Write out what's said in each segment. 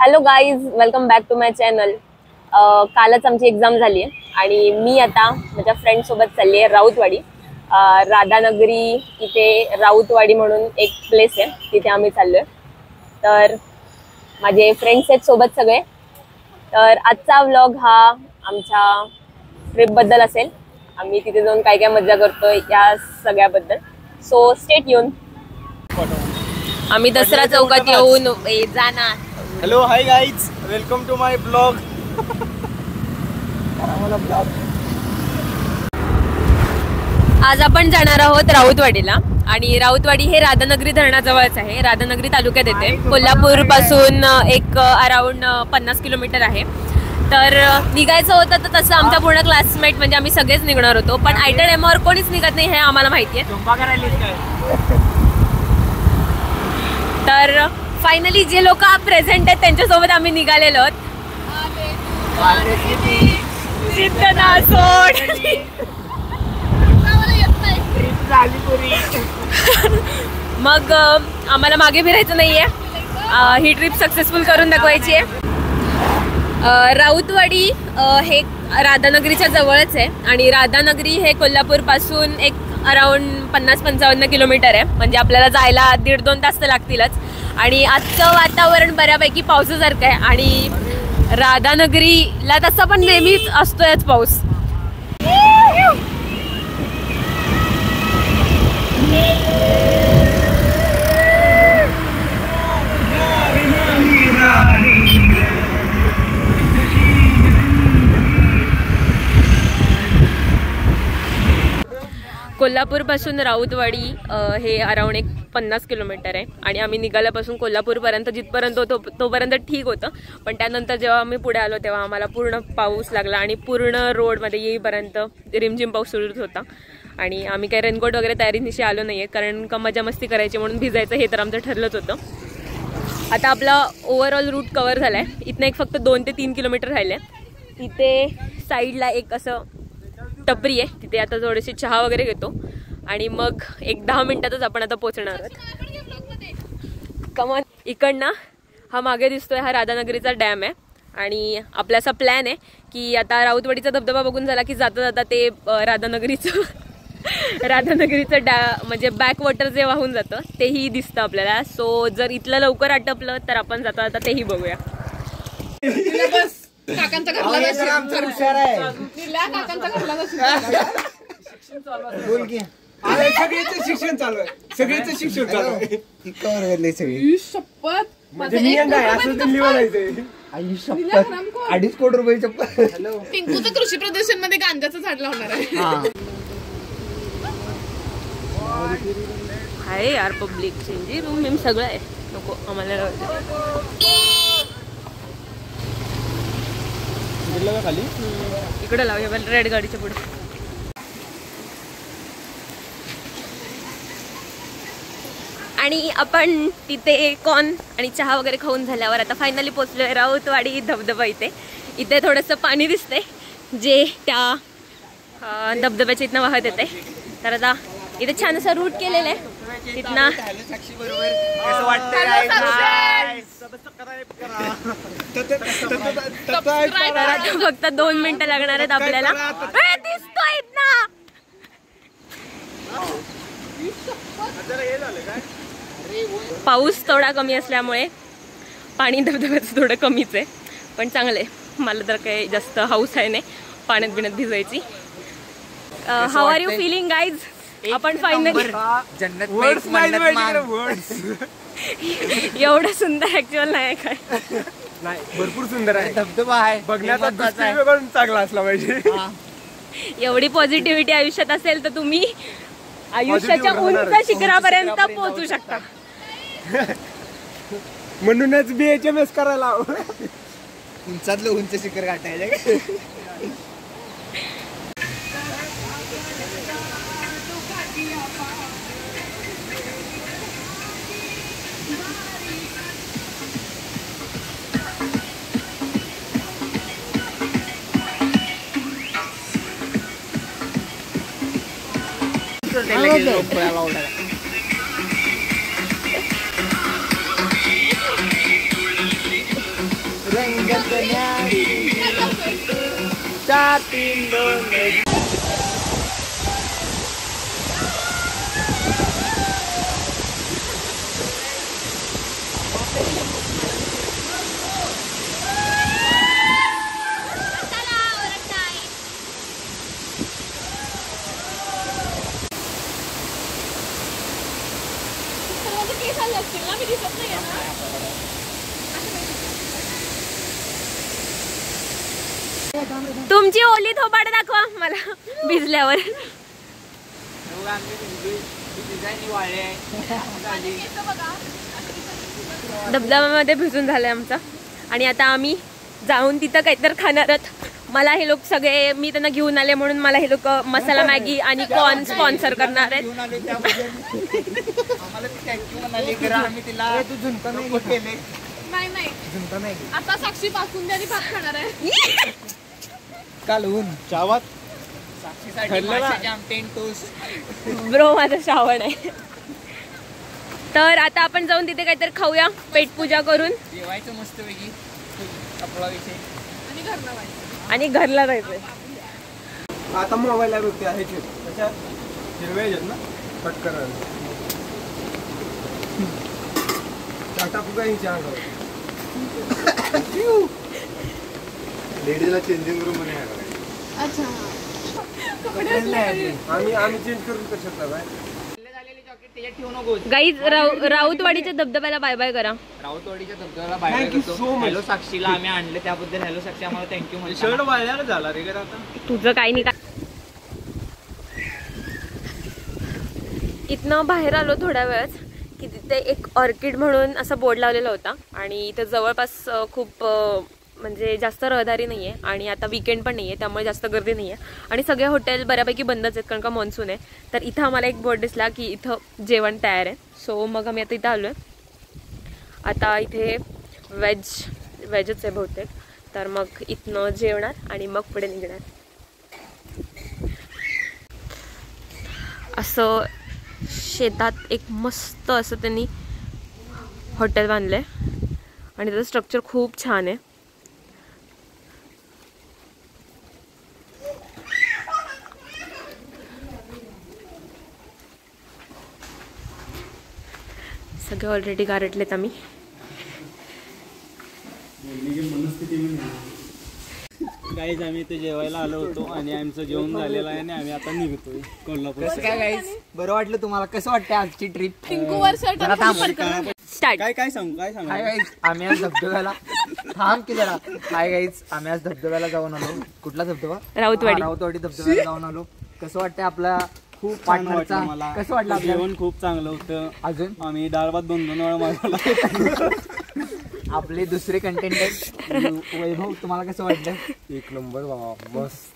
Hello guys, welcome back to my channel. कालच आमची exam झाली आहे आणि मी आता माझ्या फ्रेंडसोबत चालली आहे राऊतवाडी. राधानगरी इथे राऊतवाडी म्हणून एक प्लेस आहे, तिथे आम्ही चाललो आहे. तर माझे फ्रेंड्स आहेत सोबत सगळे. तर आजचा व्लॉग हा आमच्या ट्रिपबद्दल असेल. आम्ही तिथे जाऊन काय काय मजा करतोय या सगळ्याबद्दल. So stay tuned. आम्ही दसरा चौकात येऊन जाणार. Hello hi guys, welcome to my blog. आज आपण जाणार आहोत राऊतवाडीला आणि राऊतवाडी हे राधानगरी धरणाजवळच आहे. राधानगरी तालुक्यात येते. कोल्हापूर पासून एक अराउंड 50 किलोमीटर आहे. तर निघायचं होतं तर तसं आमचा पूर्ण क्लासमेट म्हणजे आम्ही सगळेच निघणार होतो, पण आयटन एमवर कोणीच निघत नाही हे आम्हाला माहिती आहे. तर फायनली जे लोक प्रेझेंट आहेत त्यांच्यासोबत आम्ही निघालेलो आहोत. मग आम्हाला मागे फिरायचं नाहीये, ही ट्रिप सक्सेसफुल करून दाखवायची आहे. राऊतवाडी हे राधानगरीच्या जवळच आहे आणि राधानगरी हे कोल्हापूर पासून एक अराउंड 50-55 किलोमीटर आहे. म्हणजे आपल्याला जायला 1.5-2 तास तर लागतीलच. आणि आजचं वातावरण बऱ्यापैकी पावसासारखं आहे आणि राधानगरीला तसं पण नेहमीच असतोयच पाऊस. कोल्हापूरपासून राऊतवाडी हे अराउंड एक 50 किलोमीटर आहे आणि आम्ही निघाल्यापासून कोल्हापूरपर्यंत जिथपर्यंत होतो तोपर्यंत ठीक होतं. पण त्यानंतर जेव्हा आम्ही पुढे आलो तेव्हा आम्हाला पूर्ण पाऊस लागला आणि पूर्ण रोडमध्ये येईपर्यंत रिमझिम पाऊस सुरूच होता. आणि आम्ही काही रेनकोट वगैरे तयारीनिशी आलो नाही आहे, कारण का मजा मस्ती करायची म्हणून भिजायचं हे तर आमचं ठरलंच होतं. आता आपला ओव्हरऑल रूट कव्हर झाला आहे. इथनं एक फक्त 2 ते 3 किलोमीटर राहिले. तिथे साईडला एक असं टपरी आहे, तिथे आता थोडेसे चहा वगैरे घेतो आणि मग एक 10 मिनिटातच आपण आता पोहोचणार आहोत. कमान इकडनं हा मागे दिसतोय हा राधानगरीचा डॅम आहे आणि आपला असा प्लॅन आहे की आता राऊतवाडीचा धबधबा बघून झाला की जाता जाता ते राधानगरीचं म्हणजे बॅक वॉटर जे वाहून जातं तेही दिसतं आपल्याला. सो जर इथलं लवकर आटपलं तर आपण जाता जाता तेही बघूया. काकांचा घरला शिक्षण चालू आहे. सगळ्याचं शिक्षण चालू आहे. शपथ ₹2.5 कोटी चप्पल. पिंकूचं कृषी प्रदर्शन मध्ये गांजाचं झाड लावणार आहे. हाय यार पब्लिक चेंजी रूम सगळं आहे. नको आम्हाला खाली इकडे लावूया रेड गाडीच्या पुढे. आणि आपण तिथे कॉर्न आणि चहा वगैरे खाऊन झाल्यावर आता फायनली पोहोचलोय राऊतवाडी धबधबा. इथे थोडंसं पाणी दिसतंय जे त्या धबधब्याच्या इथनं वाहत येते. तर आता इथे छान असं रूट केलेलं आहे. तिथनं फक्त 2 मिनिटं लागणार आहेत आपल्याला. दिसतोय ना पाऊस थोडा कमी असल्यामुळे पाणी धबधब्याचं थोडं कमीच आहे, पण चांगलं आहे. मला तर काही जास्त हाऊस आहे नाही पाण्यात बिण्यात भिजायची. How are you feeling guys? आपण फायनली एवढं सुंदर ऍक्च्युअल नाही काय, नाही भरपूर सुंदर आहे. धबधबा आहे बघण्याचा दृष्टिकोन चांगला असला पाहिजे. एवढी पॉझिटिव्हिटी आयुष्यात असेल तर तुम्ही आयुष्याच्या उंच शिखरापर्यंत पोहोचू शकता. म्हणूनच BHMS करायला उंचातलं उंच शिखर गाठायला. तुमची ओली थोपाड दाखवा मला भिजल्यावर. धबधब्यामध्ये भिजून झालंय आमचा आणि आता आम्ही जाऊन तिथं काहीतरी खाणार आहोत. मला हे लोक सगळे, मी त्यांना घेऊन आले म्हणून मला हे लोक मसाला मॅगी आणि कॉर्न स्पॉन्सर करणार आहेत. नाही आता साक्षी पासून त्यांनी भात खाणार आहे. कालवून चावत ब्रो माझं श्रावण आहे. तर आता आपण जाऊन तिथे काहीतरी खाऊया, पेटपूजा करून जेवायचं मस्त वेगळी आपला विषय आणि घरला जायचंय. आता मोबाईल होते आहे त्याच्या हिरव्या आहेत ना कट करायला टाटा पुगा ही चहा लेडीजला चेंजिंग रूम मध्ये आहे. अच्छा आम्ही चेंज करून कशात बाय गाईज राऊतवाडीच्या धबधब्याला बाय बाय करा. राऊतवाडीच्या धबधब्याला बाय करतो. हॅलो साक्षीला आम्ही आणलं त्याबद्दल हॅलो साक्षी आम्हाला थँक्यू म्हणतो. शर्ट वाळल्याला झाला रे आता तुझं काही नाही. इथनं बाहेर आलो थोड्या वेळच की तिथे एक ऑर्किड म्हणून असा बोर्ड लावलेला होता आणि इथं जवळपास खूप म्हणजे जास्त रहदारी नाही आहे आणि आता वीकेंड पण नाही आहे त्यामुळे जास्त गर्दी नाही आहे आणि सगळे हॉटेल बऱ्यापैकी बंदच आहेत कारण का मान्सून आहे. तर इथं आम्हाला एक बोर्ड दिसला की इथं जेवण तयार आहे. सो मग आम्ही आता इथं आलो आहे. आता इथे व्हेजच आहे बहुतेक. तर मग इथनं जेवणार आणि मग पुढे निघणार. असं शेतात एक मस्त असं त्यांनी हॉटेल बांधलंय आणि त्याचं स्ट्रक्चर खूप छान आहे. सगळे ऑलरेडी गारटलेत आम्ही. गाईज आम्ही इथे जेवायला आलो होतो आणि आमचं जेवण झालेलं आहे आणि आम्ही आता निघतोय कोल्हापूर. कसं काय गाईज बरं वाटलं तुम्हाला? कसं वाटतं आजची ट्रिप? स्टार्ट. काय सांगू काय सांगू? हाय गाईज आम्ही आज धबधब्याला थांब की जरा. हाय गाईज आम्ही आज धबधब्याला जाऊन आलो. कुठला धबधबा? राऊतवाडी धबधब्याला जाऊन आलो. कसं वाटतं आपला खूप छान वाटलं मला. कसं वाटलं? जेवण खूप चांगलं होतं. अजून आम्ही डाळ भात 2-2 वेळा मागवला. आपले दुसरे कंटेंट वैभव तुम्हाला कसं वाटलं? एक नंबर बाबा मस्त.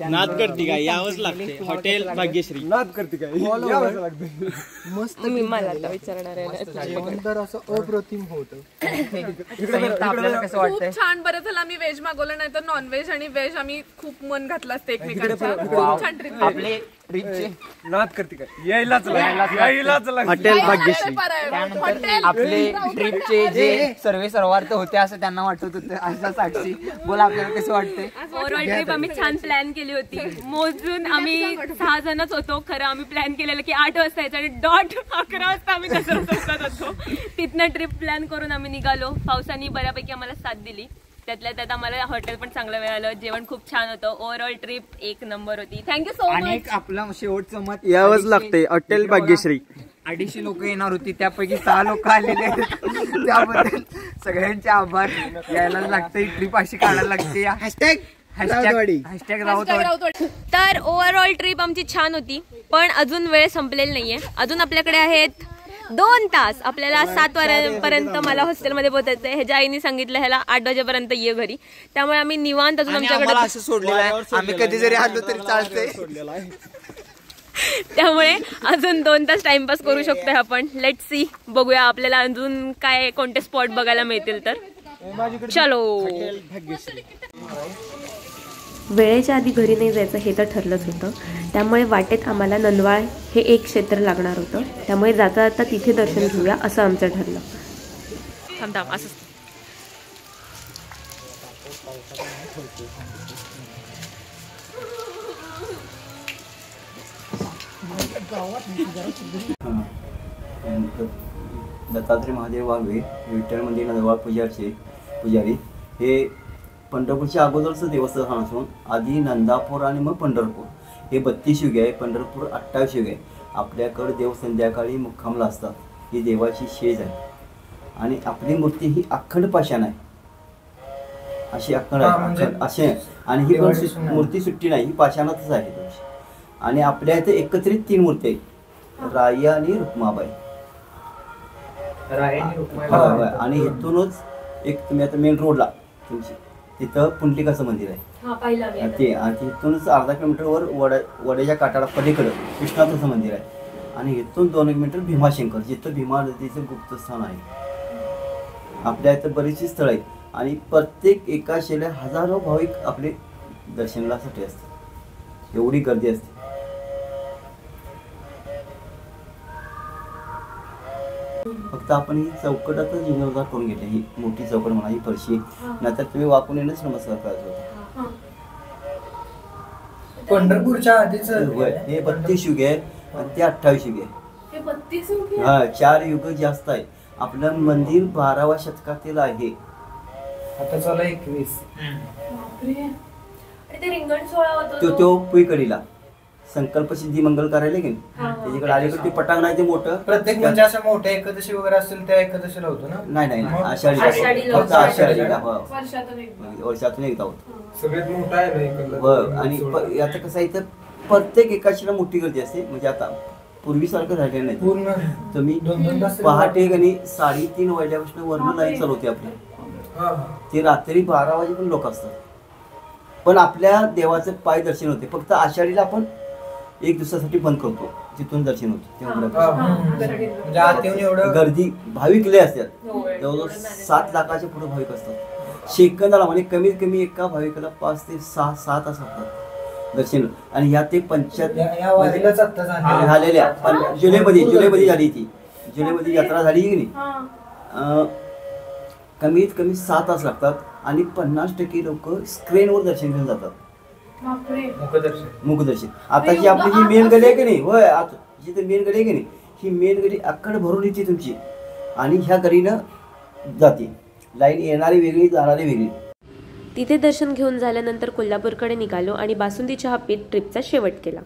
नाद करते काय यावंच लागते. हॉटेल भाग्यश्री नाद करते काय यावंच लागते. मस्त. मी मला आता विचारणार आहे जेवण तर असं अप्रतिम होतं. आपल्याला कसं खूप वाटतंय? छान. बरं झालं आम्ही व्हेज मागवलं नाही तर नॉनव्हेज आणि व्हेज आम्ही खूप मन घातलं असतं एकमेकांचा. खूप छान ट्रिप. आपले ट्रिपचे नाद करते काय यायलाच लागते. हॉटेल भाग्यश्री. त्यानंतर आपले ट्रिपचे जे सर्वार्थ होते असं त्यांना वाटत होतं. असं साक्षी बोला आपल्याला कसं वाटतंय? ओव्हरऑल ट्रिप आम्ही छान प्लॅन केली होती. मोजून आम्ही 6 जणच होतो. खरं आम्ही प्लॅन केलेलं की 8 वाजता यायचं आणि डॉट 11 वाजता आम्ही कसं होतो. तिथनं ट्रिप प्लॅन करून आम्ही निघालो. पावसाने बऱ्यापैकी आम्हाला साथ दिली. त्यातल्या त्यात आम्हाला हॉटेल पण चांगलं मिळालं. जेवण खूप छान होतं. ओव्हरऑल ट्रिप एक नंबर होती. थँक्यू सो आणि मच. आपलं शेवटचं मत यावंच लागते. हॉटेल भाग्यश्री. 250 लोक येणार होती त्यापैकी 6 लोक आलेले आहेत. त्याबद्दल सगळ्यांचे आभार. यायला लागते. ट्रिप अशी काढायला लागते. हॅशटॅग राऊतवाडी. तर ओव्हरऑल ट्रिप आमची छान होती पण अजून वेळ संपलेली नाहीये. अजून आपल्याकडे आहेत 2 तास. आपल्याला 7 वाजेपर्यंत मला हॉस्टेलमध्ये पोहोचायचंय. ह्याच्या आईने सांगितलं ह्याला 8 वाजेपर्यंत ये घरी. त्यामुळे आम्ही निवांत अजून आमच्याकडे असं सोडलेलं आहे. आम्ही कधी जरी आलो तरी चालतंय. त्यामुळे अजून 2 तास टाइमपास करू शकतोय आपण. Let see. बघूया आपल्याला अजून काय कोणते स्पॉट बघायला मिळतील. तर चलो. वेळेच्या आधी घरी नाही जायचं हे तर ठरलंच होतं. त्यामुळे वाटेत आम्हाला नंदवाळ हे एक क्षेत्र लागणार होतं. त्यामुळे जाता जाता तिथे दर्शन घेऊया असं आमचं ठरलं. थांब असं दत्तात्रय महादेव वाघवे विठ्ठल मंदिर नदवाळ पुजारी हे पंढरपूरच्या अगोदरचं देवस्थान असून आधी नंदापूर आणि मग पंढरपूर हे 32 युगे आहे, पंढरपूर 28 युगे आहे. आपल्याकडे देव संध्याकाळी मुक्कामला असतात. ही देवाची शेज आहे आणि आपली मूर्ती ही अखंड पाषाण आहे, अशी अखंड आहे असे. आणि ही पण मूर्ती सुट्टी नाही, ही पाषाणातच आहे तुमची. आणि आपल्या इथे एकत्रित 3 मूर्ती आहेत, राई आणि रुक्माबाई. आणि इथूनच एक तुम्ही आता मेन रोडला तुमची तिथं पुंडलिकाचं मंदिर आहे ते. आणि तिथूनच अर्धा किलोमीटरवर वड्याच्या काठाला पलीकडं कृष्णाचं मंदिर आहे. आणि इथून 2 किलोमीटर भीमाशंकर, जिथं भीमा नदीचं गुप्तस्थान आहे. आपल्या इथं बरीचशी स्थळं आहेत आणि प्रत्येक एका शेला हजारो भाविक आपले दर्शनासाठी असतात, एवढी गर्दी असते. फक्त आपण ही चौकटातच जीर्णोद्धार करून घेतली. ही मोठी चौकट म्हणा, ही फरशी, नाहीतर तुम्ही वाकून येणंच नमस्कार करायचा होता. पंढरपूरच्या आधीच हे 32 युगे आहे आणि ते 28 युगे आहे. हा, 4 युग जास्त आहे. आपलं मंदिर 12व्या शतकातील आहे. आता चला 21. तो पुईकडीला संकल्प सिद्धी मंगल करायला की त्याच्याकडे अलीकडे ते पटांगण आहे ते मोठं. प्रत्येक म्हणजे असं मोठ्या एकादशी वगैरे असतील त्या एकादशीला होतो ना? नाही, आषाढीला, फक्त आषाढीला वर्षातून एकदा होतो. सगळ्यात मोठा आहे. आणि आता कसं आहे तर प्रत्येक एकादशीला मोठी गर्दी असते. म्हणजे आता पूर्वीसारखं राहिलेलं नाही. पूर्ण तुम्ही पहाटे आणि 3:30 वाजल्यापासून वर्ण लाईन चालू होते आपली. ते रात्री 12 वाजे पण लोक असतात. पण आपल्या देवाचं पाय दर्शन होते. फक्त आषाढीला आपण 1 दिवसासाठी बंद करतो, तिथून दर्शन होतं. गर्दी भाविक लय असतात, जवळजवळ 7 लाखाच्या पुढे भाविक असतात. सेकंदाला म्हणजे कमीत कमी एका भाविकाला 5 ते 6 तास लागतात दर्शन. आणि ह्या ते 75 झालेल्या जुलैमध्ये झाली ती. जुलैमध्ये यात्रा झाली की नाही, कमीत कमी 6 तास लागतात. आणि 50% लोक स्क्रीनवर दर्शन घेऊन जातात, मुखदर्शन. आता जी आपली जी मेन गडी आहे की नाही, होय, आता जिथे मेन गडी आहे की नाही, ही मेन गडी अक्कड भरून येते तुमची. आणि ह्या गडीनं जाते लाईन, येणारी वेगळी जाणारी वेगळी. तिथे दर्शन घेऊन झाल्यानंतर कोल्हापूरकडे निघालो आणि बासुंदी चहा पीत ट्रिपचा शेवट केला.